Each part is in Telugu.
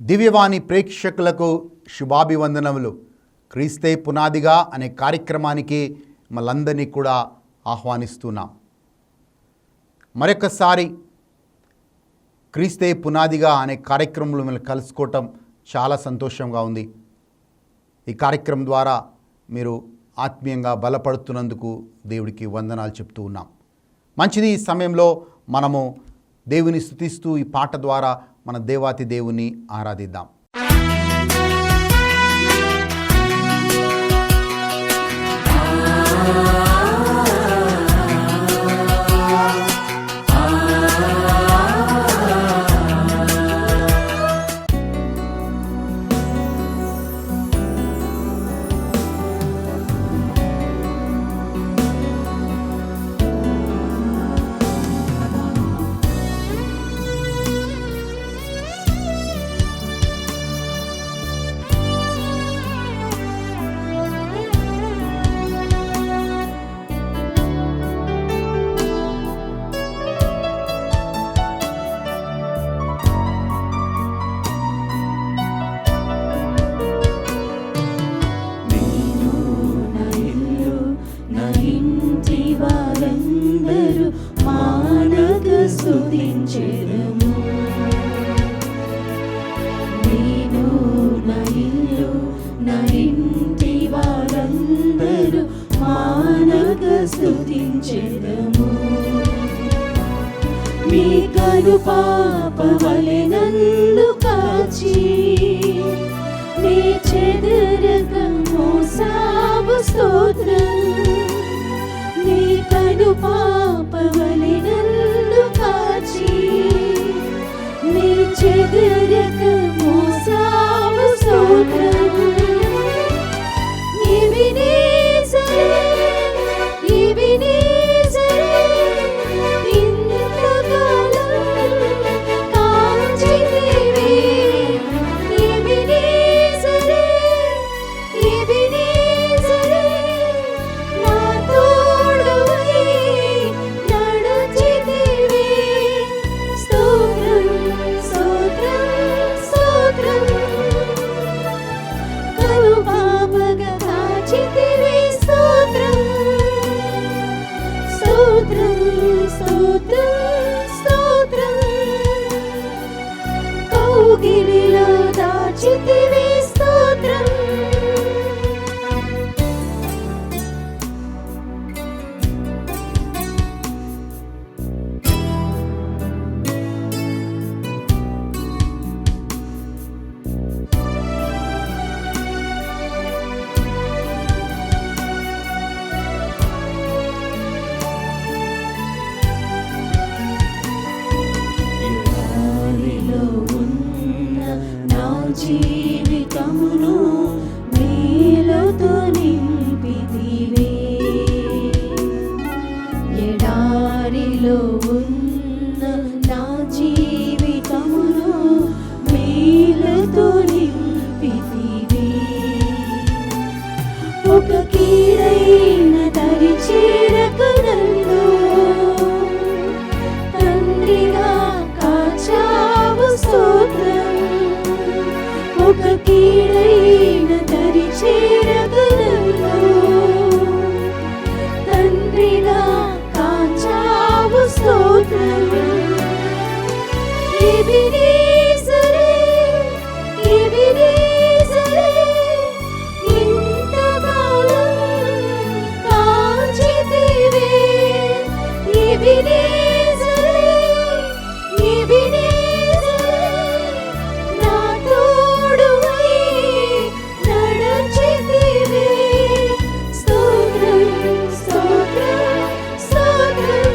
దివ్యవాణి ప్రేక్షకులకు శుభాభివందనములు. క్రీస్తే పునాదిగా అనే కార్యక్రమానికి మనందరినీ కూడా ఆహ్వానిస్తున్నాం. మరొకసారి క్రీస్తే పునాదిగా అనే కార్యక్రమంలో మిమ్మల్ని కలుసుకోవటం చాలా సంతోషంగా ఉంది. ఈ కార్యక్రమం ద్వారా మీరు ఆత్మీయంగా బలపడుతున్నందుకు దేవుడికి వందనాలు చెప్తూ ఉన్నాం. మంచిది, ఈ సమయంలో మనము దేవుని స్తుతిస్తూ ఈ పాట ద్వారా మన దేవాతి దేవుని ఆరాధిద్దాం. మీకను పాపవలె నన్ను కాచి నీ చెదరక మోసావు స్తోత్రం. మీకను పాపవలె నన్ను కాచి నీ చెదరక మోసావు స్తోత్రం. కౌగిలిలో దాచితివి స్తోత్రం. జీవితమును మేలుతో నింపితివే, ఎడారిలో ఉన్న నా జీవితమును మేలుతో నింపితివే. ఒక కీడైన దరి చేరక నన్ను తండ్రిగా కాచావు స్తోత్రం. ఒక కీడైన దరి చేరగలను తండ్రిగా కాచావు స్తోత్రం. ఎబెనేజరే ఎబెనేజరే ఇంతకాలం కాచితివే. ఎబెనేజరే ఎబెనేజరే నా తోడువై నడచితివే. స్తోత్రం స్తోత్రం స్తోత్రం.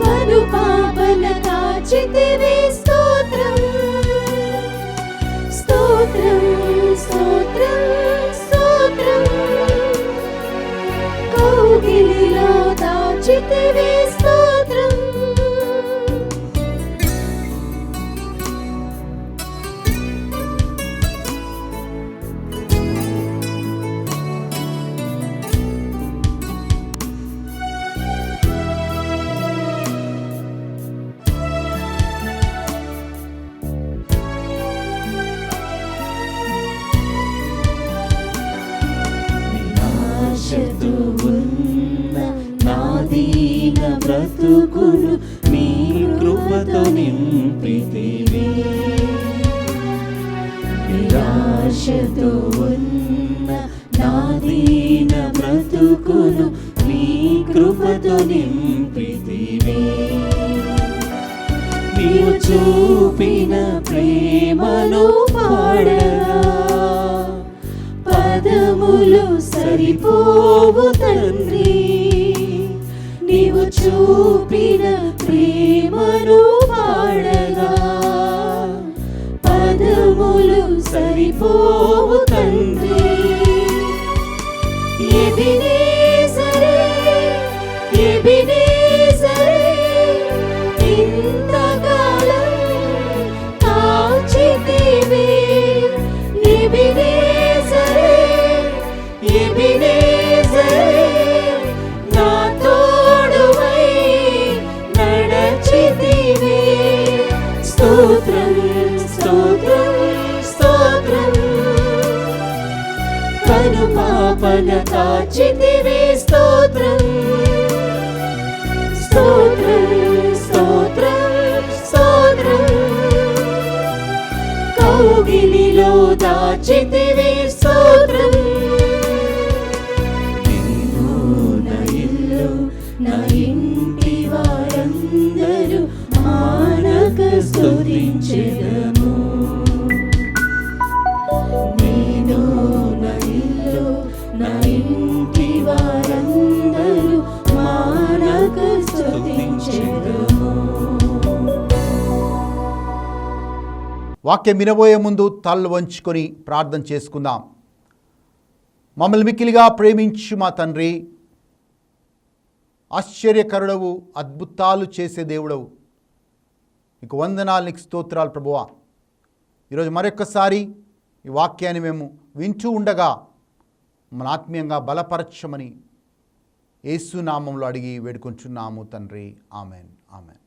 కను పాపల కాచితివే స్తోత్రం. స్తోత్రం స్తోత్రం స్తోత్రం. కౌగిలిలో దాచితివే స్తోత్రం. నిరాశతో ఉన్న నా దీన బ్రతుకును నీ కృపతో నింపితివి. నిరాశతో ఉన్న నా దీన బ్రతుకును నీ కృపతో నింపితివి. నీవు చూపిన ప్రేమను పాడగా పదములు సరిపోవు తండ్రి. నీవు చూపిన ప్రేమను పాడగా పదములు సరిపోవు తండ్రి. ఎబినేజరే, ఎబినేజరే, ఇంతకాలం కాచితివి. ఎబినేజరే, ఎబినేజరే, నా తోడువై నడచితివి. స్తోత్రం, స్తోత్రం, స్తోత్రం. కను పాపన కాచితివి. స్తోత్రం, స్తోత్రం, స్తోత్రం, స్తోత్రం. కౌగిలిలో దాచితివి. స్తోత్రం. నిన్ను నా ఇల్లు, నా ఇంటి వారందరూ మానక స్తుతించెదము. నేను నా ఇల్లు, నా ఇంటి వారందరూ మానక స్తుతించెదము. వాక్యం వినబోయే ముందు తలలు వంచుకొని ప్రార్థన చేసుకుందాం. మమ్మల్ని మిక్కిలిగా ప్రేమించు మా తండ్రి, ఆశ్చర్యకరుడవు, అద్భుతాలు చేసే దేవుడవు, నీకు వందనాలు, నీకు స్తోత్రాలు ప్రభువా. ఈరోజు మరొక్కసారి ఈ వాక్యాన్ని మేము వింటూ ఉండగా మన ఆత్మీయంగా బలపరచమని యేసు నామంలో అడిగి వేడుకొంచున్నాము తండ్రి. Amen, amen.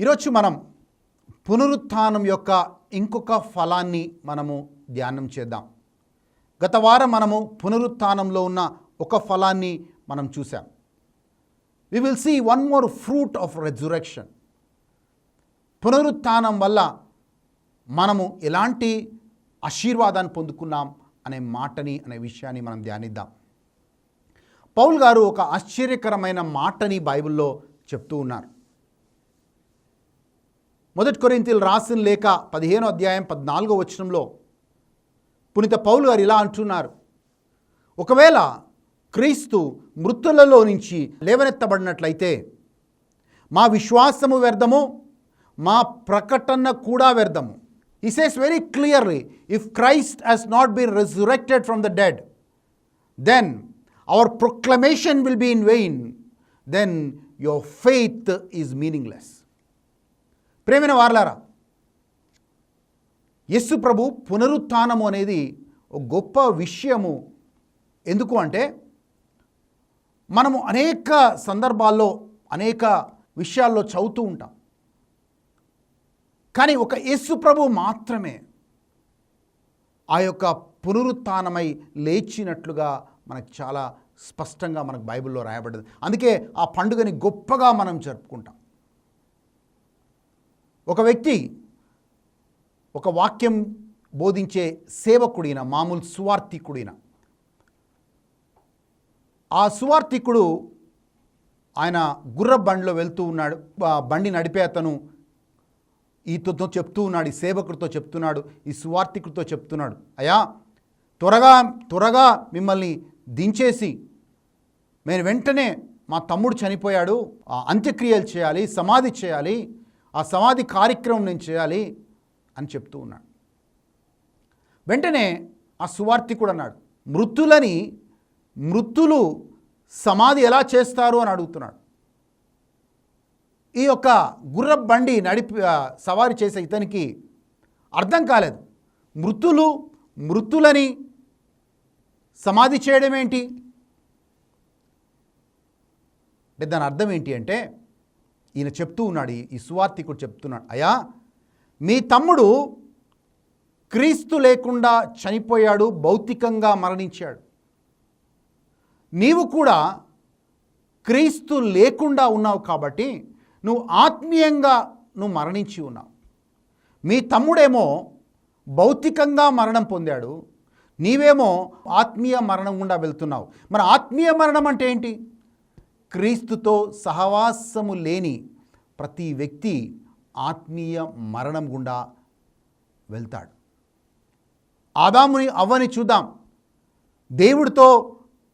ఈరోజు మనం పునరుత్థానం యొక్క ఇంకొక ఫలాన్ని మనము ధ్యానం చేద్దాం. గత వారం మనము పునరుత్థానంలో ఉన్న ఒక ఫలాన్ని మనం చూసాం. We will see one more fruit of resurrection. పునరుత్థానం వల్ల మనము ఎలాంటి ఆశీర్వాదాన్ని పొందుకున్నాం అనే మాటని, అనే విషయాన్ని మనం ధ్యానిద్దాం. పౌలు గారు ఒక ఆశ్చర్యకరమైన మాటని బైబిల్లో చెప్తూ ఉన్నారు. 1 కొరింథీయులు రాసిన లేఖ 15వ అధ్యాయం 14వ వచనంలో పునీత పౌలు గారు ఇలా అంటున్నారు, ఒకవేళ క్రీస్తు మృతులలో నుంచి లేవనెత్తబడినట్లయితే మా విశ్వాసము వ్యర్థము, మా ప్రకటన కూడా వ్యర్థము. He says very clearly, if Christ has not been resurrected from the dead, then our proclamation will be in vain, then your faith is meaningless. ప్రేమైన వారలారా, యేసు ప్రభు పునరుత్థానము అనేది ఒక గొప్ప విషయము. ఎందుకు అంటే మనము అనేక సందర్భాల్లో అనేక విషయాల్లో చదువుతూ ఉంటాం. కానీ ఒక యేసు ప్రభు మాత్రమే ఆ యొక్క పునరుత్థానమై లేచినట్లుగా మనకు చాలా స్పష్టంగా మనకు బైబిల్లో రాయబడ్డది. అందుకే ఆ పండుగని గొప్పగా మనం జరుపుకుంటాం. ఒక వ్యక్తి ఒక వాక్యం బోధించే సేవకుడిన, మామూలు సువార్థికుడిన, ఆ సువార్థికుడు ఆయన గుర్ర బండిలో వెళ్తూ ఉన్నాడు. బండి నడిపే అతను ఈతో చెప్తూ ఉన్నాడు, ఈ సేవకుడితో చెప్తున్నాడు, ఈ సువార్థికుడితో చెప్తున్నాడు, అయ్యా త్వరగా మిమ్మల్ని దించేసి నేను వెంటనే మా తమ్ముడు చనిపోయాడు, అంత్యక్రియలు చేయాలి, సమాధి చేయాలి, ఆ సమాధి కార్యక్రమం నేను చేయాలి అని చెప్తూ ఉన్నాడు. వెంటనే ఆ సువార్థికుడు అన్నాడు, మృతులు సమాధి ఎలా చేస్తారు అని అడుగుతున్నాడు. ఈ యొక్క గుర్రపు బండి సవారీ చేసే ఇతనికి అర్థం కాలేదు. మృతులని సమాధి చేయడం ఏంటి అంటే దాని అర్థం ఏంటి అంటే ఈయన చెప్తూ ఉన్నాడు, ఈ సువార్తికుడు చెప్తున్నాడు, అయ్యా మీ తమ్ముడు క్రీస్తు లేకుండా చనిపోయాడు, భౌతికంగా మరణించాడు. నీవు కూడా క్రీస్తు లేకుండా ఉన్నావు కాబట్టి నువ్వు ఆత్మీయంగా మరణించి ఉన్నావు. మీ తమ్ముడేమో భౌతికంగా మరణం పొందాడు, నీవేమో ఆత్మీయ మరణం గుండా వెళ్తున్నావు. మరి ఆత్మీయ మరణం అంటే ఏంటి? క్రీస్తుతో సహవాసము లేని ప్రతి వ్యక్తి ఆత్మీయ మరణం గుండా వెళ్తాడు. ఆదాముని అవ్వని చూద్దాం. దేవుడితో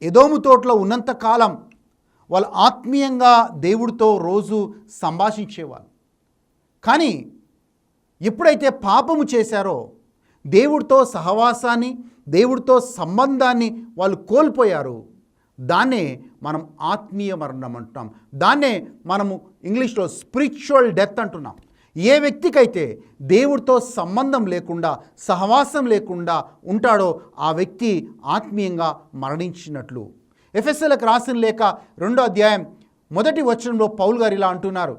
ఎదోము తోటలో ఉన్నంతకాలం వాళ్ళు ఆత్మీయంగా దేవుడితో రోజు సంభాషించేవాళ్ళు. కానీ ఎప్పుడైతే పాపము చేశారో దేవుడితో సహవాసాన్ని, దేవుడితో సంబంధాన్ని వాళ్ళు కోల్పోయారు. దాన్నే మనం ఆత్మీయ మరణం అంటున్నాం. దాన్నే మనము ఇంగ్లీష్లో స్పిరిచువల్ డెత్ అంటున్నాం. ఏ వ్యక్తికైతే దేవుడితో సంబంధం లేకుండా, సహవాసం లేకుండా ఉంటాడో ఆ వ్యక్తి ఆత్మీయంగా మరణించినట్లు. ఎఫెసీయులకు రాసిన లేఖ 2వ అధ్యాయం 1వ వచనంలో పౌలు గారు ఇలా అంటున్నారు,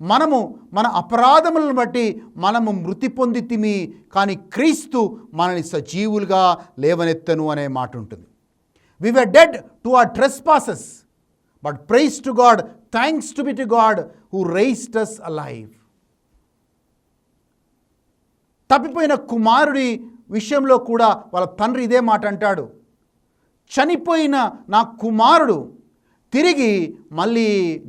మనము మన అపరాధములను బట్టి మనము మృతి పొందితిమి, కానీ క్రీస్తు మనని సజీవులుగా లేవనెత్తను అనే మాట ఉంటుంది. We were dead to our trespasses, but praise to God, thanks to be to God who raised us alive. తప్పిపోయిన కుమారుడి విషయంలో కూడా వాళ్ళ తండ్రి ఇదే మాట అంటాడు, చనిపోయిన నా కుమారుడు తిరిగి మళ్ళీ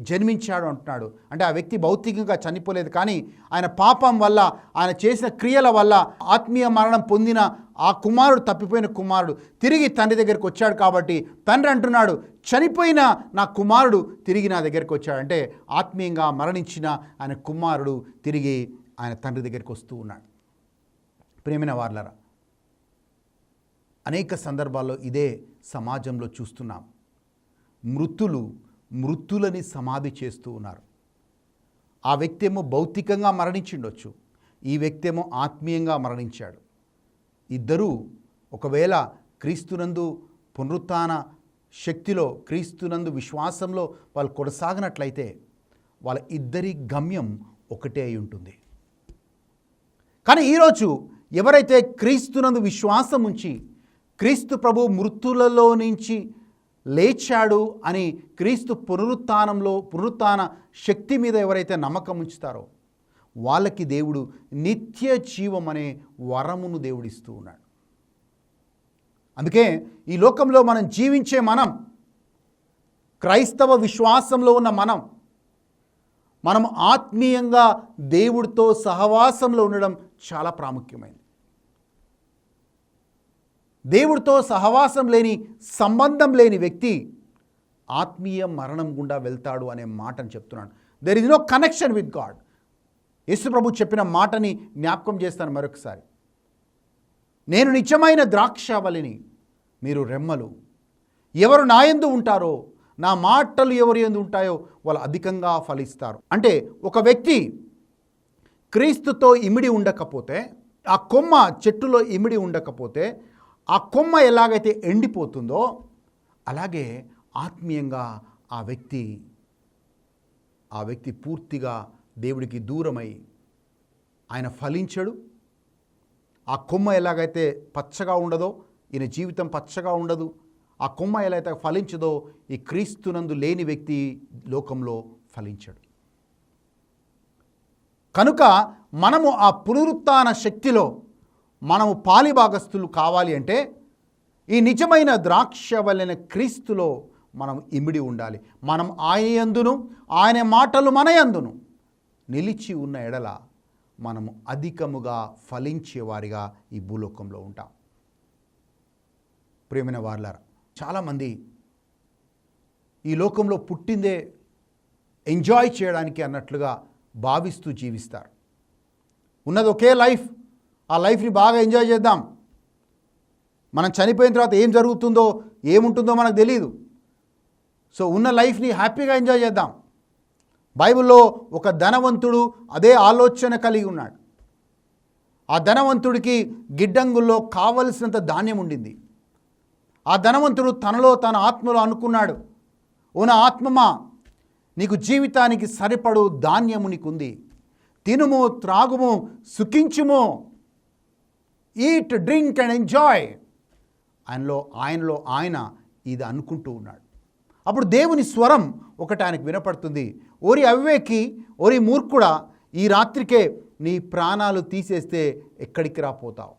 జన్మించాడు అంటున్నాడు. అంటే ఆ వ్యక్తి భౌతికంగా చనిపోలేదు, కానీ ఆయన పాపం వల్ల, ఆయన చేసిన క్రియల వల్ల ఆత్మీయ మరణం పొందిన ఆ కుమారుడు, తప్పిపోయిన కుమారుడు తిరిగి తండ్రి దగ్గరికి వచ్చాడు. కాబట్టి తండ్రి అంటున్నాడు, చనిపోయిన నా కుమారుడు తిరిగి నా దగ్గరికి వచ్చాడు. అంటే ఆత్మీయంగా మరణించిన ఆయన కుమారుడు తిరిగి ఆయన తండ్రి దగ్గరికి వస్తూ ఉన్నాడు. ప్రియమైన వారలారా, అనేక సందర్భాల్లో ఇదే సమాజంలో చూస్తున్నాం. మృతులని సమాధి చేస్తూ ఉన్నారు. ఆ వ్యక్తి ఏమో భౌతికంగా మరణించిండొచ్చు, ఈ వ్యక్తి ఏమో ఆత్మీయంగా మరణించాడు. ఇద్దరూ ఒకవేళ క్రీస్తునందు పునరుత్థాన శక్తిలో, క్రీస్తునందు విశ్వాసంలో వాళ్ళు కొనసాగినట్లయితే వాళ్ళ ఇద్దరి గమ్యం ఒకటే అయి ఉంటుంది. కానీ ఈరోజు ఎవరైతే క్రీస్తునందు విశ్వాసం ఉంచి, క్రీస్తు ప్రభు మృతులలో నుంచి లేచాడు అని క్రీస్తు పునరుత్థాన శక్తి మీద ఎవరైతే నమ్మకం ఉంచుతారో వాళ్ళకి దేవుడు నిత్య జీవం అనే వరమును దేవుడిస్తూ ఉన్నాడు. అందుకే ఈ లోకంలో మనం జీవించే మనం, క్రైస్తవ విశ్వాసంలో ఉన్న మనం ఆత్మీయంగా దేవుడితో సహవాసంలో ఉండడం చాలా ప్రాముఖ్యమైనది. దేవుడితో సహవాసం లేని, సంబంధం లేని వ్యక్తి ఆత్మీయ మరణం గుండా వెళ్తాడు అనే మాటను చెప్తున్నాడు. There is no connection with God. యేసు ప్రభు చెప్పిన మాటని జ్ఞాపకం చేస్తాను మరొకసారి. నేను నిజమైన ద్రాక్షావళిని, మీరు రెమ్మలు. ఎవరు నా యందు ఉంటారో, నా మాటలు ఎవరి యందు ఉంటాయో వాళ్ళు అధికంగా ఫలిస్తారు. అంటే ఒక వ్యక్తి క్రీస్తుతో ఇమిడి ఉండకపోతే, ఆ కొమ్మ చెట్టులో ఇమిడి ఉండకపోతే ఆ కొమ్మ ఎలాగైతే ఎండిపోతుందో అలాగే ఆత్మీయంగా ఆ వ్యక్తి పూర్తిగా దేవుడికి దూరమై ఆయన ఫలించడు. ఆ కొమ్మ ఎలాగైతే పచ్చగా ఉండదో ఈయన జీవితం పచ్చగా ఉండదు. ఆ కొమ్మ ఎలా అయితే ఫలించదో ఈ క్రీస్తునందు లేని వ్యక్తి లోకంలో ఫలించడు. కనుక మనము ఆ పునరుత్థాన శక్తిలో మనము పాలిభాగస్తులు కావాలి అంటే ఈ నిజమైన ద్రాక్షవలెన క్రీస్తులో మనం ఇమిడి ఉండాలి. మనం ఆయన యందును, ఆయన మాటలు మన యందును నిలిచి ఉన్న ఎడల మనము అధికముగా ఫలించేవారిగా ఈ భూలోకంలో ఉంటాం. ప్రియమైన వారలారా, చాలామంది ఈ లోకంలో పుట్టిందే ఎంజాయ్ చేయడానికి అన్నట్లుగా భావిస్తూ జీవిస్తారు. ఉన్నది ఒకే లైఫ్, ఆ లైఫ్ని బాగా ఎంజాయ్ చేద్దాం. మనం చనిపోయిన తర్వాత ఏం జరుగుతుందో, ఏముంటుందో మనకు తెలియదు. సో ఉన్న లైఫ్ని హ్యాపీగా ఎంజాయ్ చేద్దాం. బైబిల్లో ఒక ధనవంతుడు అదే ఆలోచన కలిగి ఉన్నాడు. ఆ ధనవంతుడికి గిడ్డంగుల్లో కావలసినంత ధాన్యం ఉండింది. ఆ ధనవంతుడు తనలో తన ఆత్మలో అనుకున్నాడు, ఓ నా ఆత్మమా, నీకు జీవితానికి సరిపడు ధాన్యము నీకుంది, తినుము, త్రాగుము, సుఖించుము, ఈట్, డ్రింక్ అండ్ ఎంజాయ్. ఆయనలో ఆయన ఇది అనుకుంటూ ఉన్నాడు. అప్పుడు దేవుని స్వరం ఒకటి ఆయనకు వినపడుతుంది, ఓరి అవివేకి, ఓరి మూర్ఖుడా, ఈ రాత్రికే నీ ప్రాణాలు తీసేస్తే ఎక్కడికి రాపోతావు.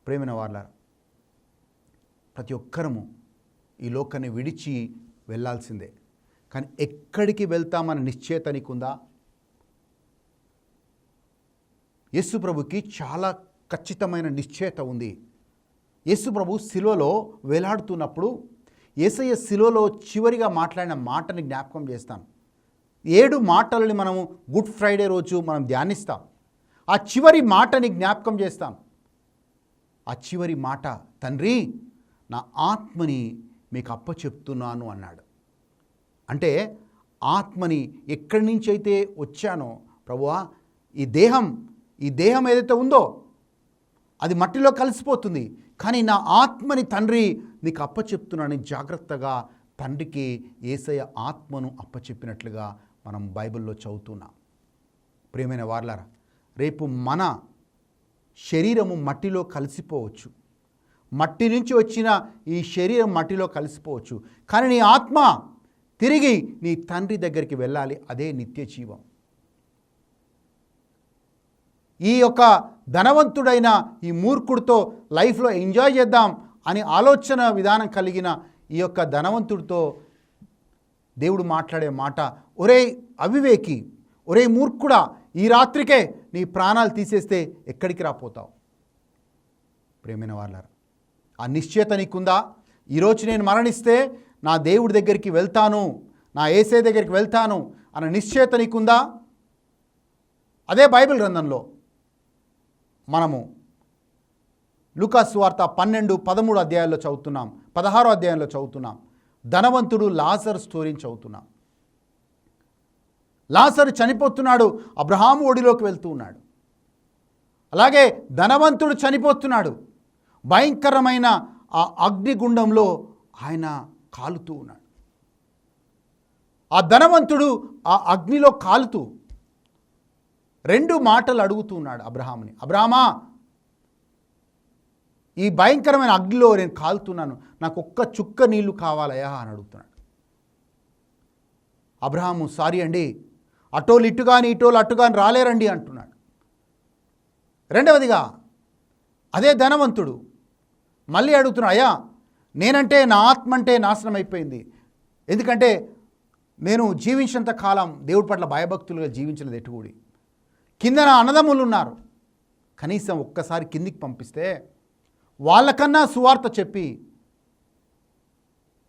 ప్రేమైన వాళ్ళారా, ప్రతి ఒక్కరము ఈ లోకాన్ని విడిచి వెళ్ళాల్సిందే. కానీ ఎక్కడికి వెళ్తామన్న నిశ్చయత నీకుందా? యేసు ప్రభుకి చాలా ఖచ్చితమైన నిశ్చయత ఉంది. యేసు ప్రభు శిలువలో వేలాడుతున్నప్పుడు యేసయ్య శిలువలో చివరిగా మాట్లాడిన మాటని జ్ఞాపకం చేస్తాను. 7 మాటలని మనము గుడ్ ఫ్రైడే రోజు మనం ధ్యానిస్తాం. ఆ చివరి మాటని జ్ఞాపకం చేస్తాం. ఆ చివరి మాట, తండ్రి నా ఆత్మని మీకు అప్పచెప్తున్నాను అన్నాడు. అంటే ఆత్మని ఎక్కడి నుంచి అయితే వచ్చానో ప్రభువా, ఈ దేహం ఏదైతే ఉందో అది మట్టిలో కలిసిపోతుంది, కానీ నా ఆత్మని తండ్రి నీకు అప్పచెప్తున్నానని జాగ్రత్తగా తండ్రికి యేసయ్య ఆత్మను అప్పచెప్పినట్లుగా మనం బైబిల్లో చదువుతున్నాం. ప్రియమైన వారలారా, రేపు మన శరీరము మట్టిలో కలిసిపోవచ్చు, మట్టి నుంచి వచ్చిన ఈ శరీరం మట్టిలో కలిసిపోవచ్చు, కానీ నీ ఆత్మ తిరిగి నీ తండ్రి దగ్గరికి వెళ్ళాలి. అదే నిత్య జీవం. ఈ యొక్క ధనవంతుడైన ఈ మూర్ఖుడితో లైఫ్లో ఎంజాయ్ చేద్దాం అని ఆలోచన విధానం కలిగిన ఈ యొక్క ధనవంతుడితో దేవుడు మాట్లాడే మాట, ఒరే అవివేకి, ఒరే మూర్ఖుడా, ఈ రాత్రికే నీ ప్రాణాలు తీసేస్తే ఎక్కడికి రాపోతావు. ప్రేమైన వాళ్ళారా, ఆ నిశ్చయత నీకుందా? ఈరోజు నేను మరణిస్తే నా దేవుడి దగ్గరికి వెళ్తాను, నా యేసయ్య దగ్గరికి వెళ్తాను అన్న నిశ్చయత నీకుందా? అదే బైబిల్ గ్రంథంలో మనము లూకా సువార్త 12, 13 అధ్యాయాల్లో చదువుతున్నాం, 16 అధ్యాయంలో చదువుతున్నాం. ధనవంతుడు లాజరు స్టోరీని చదువుతున్నాం. లాజరు చనిపోతున్నాడు, అబ్రహాము ఒడిలోకి వెళ్తూ ఉన్నాడు. అలాగే ధనవంతుడు చనిపోతున్నాడు, భయంకరమైన ఆ అగ్నిగుండంలో ఆయన కాలుతూ ఉన్నాడు. ఆ ధనవంతుడు ఆ అగ్నిలో కాలుతూ 2 మాటలు అడుగుతూ ఉన్నాడు అబ్రహాముని, అబ్రహామా, ఈ భయంకరమైన అగ్నిలో నేను కాలుతున్నాను, నాకు ఒక్క చుక్క నీళ్లు కావాలయా అని అడుగుతున్నాడు. అబ్రహాము, సారీ అండి, అటోలు ఇటు కానీ ఇటోలు అటు కానీ రాలేరండి అంటున్నాడు. రెండవదిగా అదే ధనవంతుడు మళ్ళీ అడుగుతున్నాడు, అయ్యా నేనంటే నా ఆత్మ అంటే నాశనం అయిపోయింది, ఎందుకంటే నేను జీవించినంత కాలం దేవుడి పట్ల భయభక్తులుగా జీవించలేదు, ఎటుకూడి కింద నా అన్నదమ్ములు ఉన్నారు, కనీసం ఒక్కసారి కిందికి పంపిస్తే వాళ్ళకన్నా సువార్త చెప్పి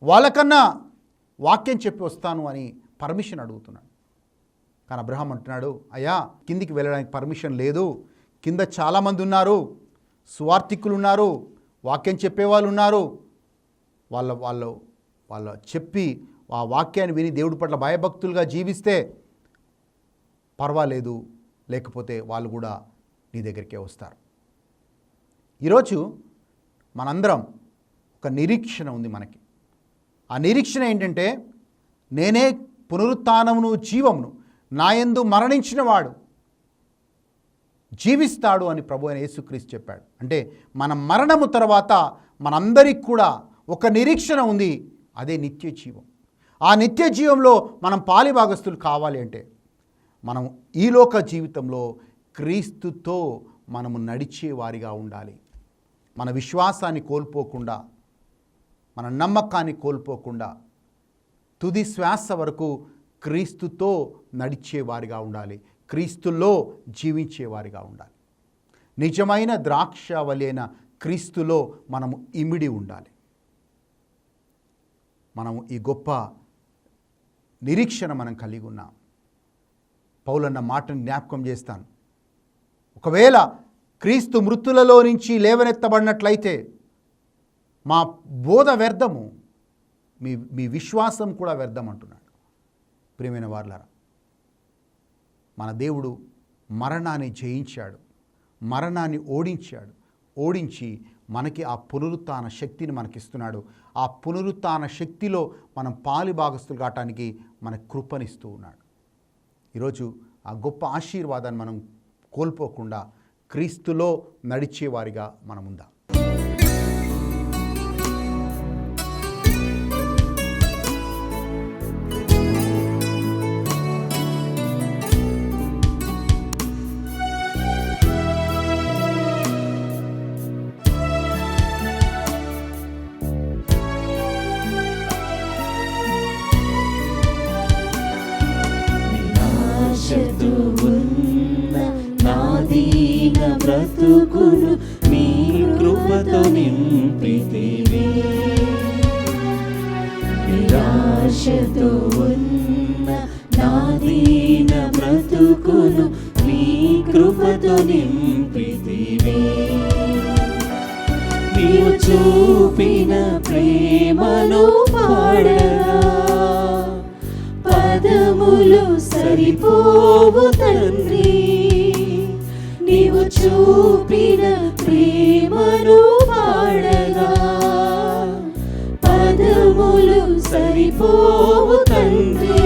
వాళ్ళకన్నా వాక్యం చెప్పి వస్తాను అని పర్మిషన్ అడుగుతున్నాడు. కానీ అబ్రహాం అంటున్నాడు, అయ్యా కిందికి వెళ్ళడానికి పర్మిషన్ లేదు, కింద చాలామంది ఉన్నారు, సువార్థికులు ఉన్నారు, వాక్యం చెప్పేవాళ్ళు ఉన్నారు, వాళ్ళ చెప్పి ఆ వాక్యాన్ని విని దేవుడి పట్ల భయభక్తులుగా జీవిస్తే పర్వాలేదు, లేకపోతే వాళ్ళు కూడా నీ దగ్గరికే వస్తారు. ఈరోజు మనందరం ఒక నిరీక్షణ ఉంది మనకి. ఆ నిరీక్షణ ఏంటంటే, నేనే పునరుత్థానమును జీవమును, నా యందు మరణించిన వాడు జీవిస్తాడు అని ప్రభు అయిన యేసుక్రీస్తు చెప్పాడు. అంటే మన మరణము తర్వాత మనందరికి కూడా ఒక నిరీక్షణ ఉంది, అదే నిత్య జీవం. ఆ నిత్య జీవంలో మనం పాలిభాగస్తులు కావాలి అంటే మనం ఈ లోక జీవితంలో క్రీస్తుతో మనము నడిచే వారిగా ఉండాలి. మన విశ్వాసాన్ని కోల్పోకుండా, మన నమ్మకాన్ని కోల్పోకుండా తుది శ్వాస వరకు క్రీస్తుతో నడిచేవారిగా ఉండాలి, క్రీస్తులో జీవించేవారిగా ఉండాలి. నిజమైన ద్రాక్షవలైన క్రీస్తులో మనము ఇమిడి ఉండాలి. మనము ఈ గొప్ప నిరీక్షణ మనం కలిగి ఉన్నాం. పౌలన్న మాటను జ్ఞాపకం చేస్తాను. ఒకవేళ క్రీస్తు మృతులలో నుంచి లేవనెత్తబడినట్లయితే మా బోధ వ్యర్థము, మీ విశ్వాసం కూడా వ్యర్థం అంటున్నాడు. ప్రియమైన వారలారా, మన దేవుడు మరణాన్ని జయించాడు, మరణాన్ని ఓడించి మనకి ఆ పునరుత్థాన శక్తిని మనకిస్తున్నాడు. ఆ పునరుత్థాన శక్తిలో మనం పాలిభాగస్తులు కావటానికి మన కృపనిస్తూ ఉన్నాడు. ఈరోజు ఆ గొప్ప ఆశీర్వాదాన్ని మనం కోల్పోకుండా క్రీస్తులో నడిచేవారిగా మనం ఉందాం. నిరాశతో ఉన్న నా దీన బ్రతుకును మీ కృపతో నింపితివి. నిరాశతో ఉన్న నా దీన బ్రతుకును మీ కృపతో నింపితివి. నీవు చూపిన ప్రేమను పాడగా పదములు సరిపోవు తండ్రి. నీవు చూపిన ప్రేమను పాడగా పదములు సరిపోవు తండ్రి.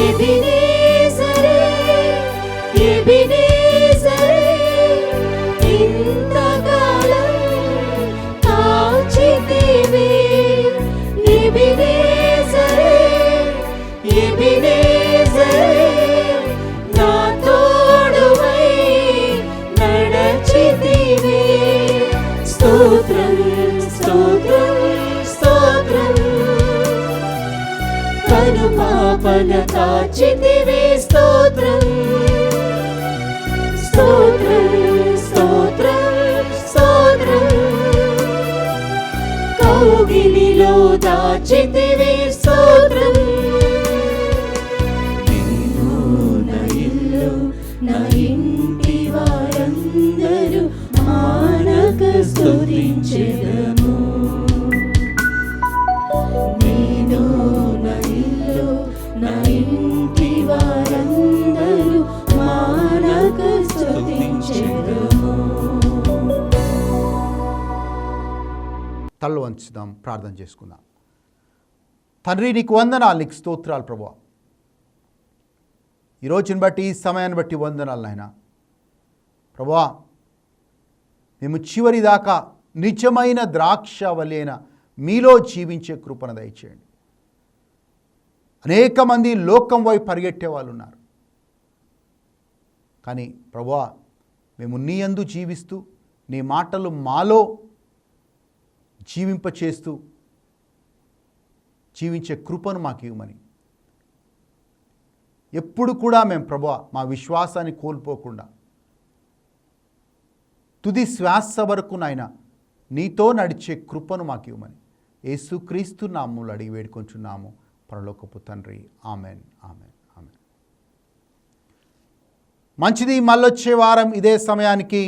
ఎబినేజరే, ఎబినేజరే, ఇంతకాలం కాచితివి. ఎబినేజరే, ఎబినేజరే, నా తోడువై నడచితివి. స్తోత్రం, స్తోత్రం, స్తోత్రం. కను పాపన కాచితివి. స్తోత్రం, స్తోత్రం, స్తోత్రం, స్తోత్రం. కౌగిలిలో దాచితివి. స్తోత్రం. నిన్ను నా ఇల్లు, నా ఇంటి వారందరూ మానక స్తుతించెదము. నేను నా ఇల్లు, నా ఇంటి వారందరూ మానక స్తుతించెదము. తల్లు వంచుదాం, ప్రార్థన చేసుకుందాం. తండ్రి, నీకు వందనాలు, నీకు స్తోత్రాలు ప్రభువా. ఈ రోజుని బట్టి, ఈ సమయాన్ని బట్టి వందనాలు నాయన. ప్రభువా, మేము చివరి దాకా నిజమైన ద్రాక్ష వలెన మీలో జీవించే కృపను దయచేయండి. అనేక మంది లోకం వైపు పరిగెట్టే వాళ్ళు ఉన్నారు. కానీ ప్రభువా, మేము నీ యందు జీవిస్తూ నీ మాటలు మాలో జీవింపచేస్తూ జీవించే కృపను మాకు ఇవ్వమని, ఎప్పుడు కూడా మేము ప్రభువా మా విశ్వాసాన్ని కోల్పోకుండా తుది శ్వాస వరకు నాయన నీతో నడిచే కృపను మాకు ఇవ్వమని యేసుక్రీస్తు నామములో అడిగి వేడుకొంచున్నాము పరలోకపు తండ్రి. Amen, amen, amen. మంచిది. మళ్ళొచ్చే వారం ఇదే సమయానికి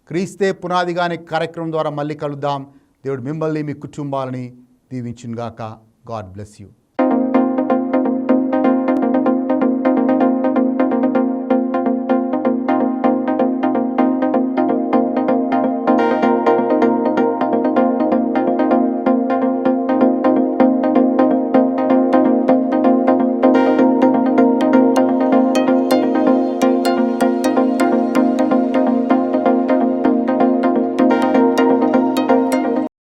క్రీస్తే పునాదిగా అనే కార్యక్రమం ద్వారా మళ్ళీ కలుద్దాం. దేవుడు మిమ్మల్ని, మీ కుటుంబాలని దీవించునుగాక. God bless you.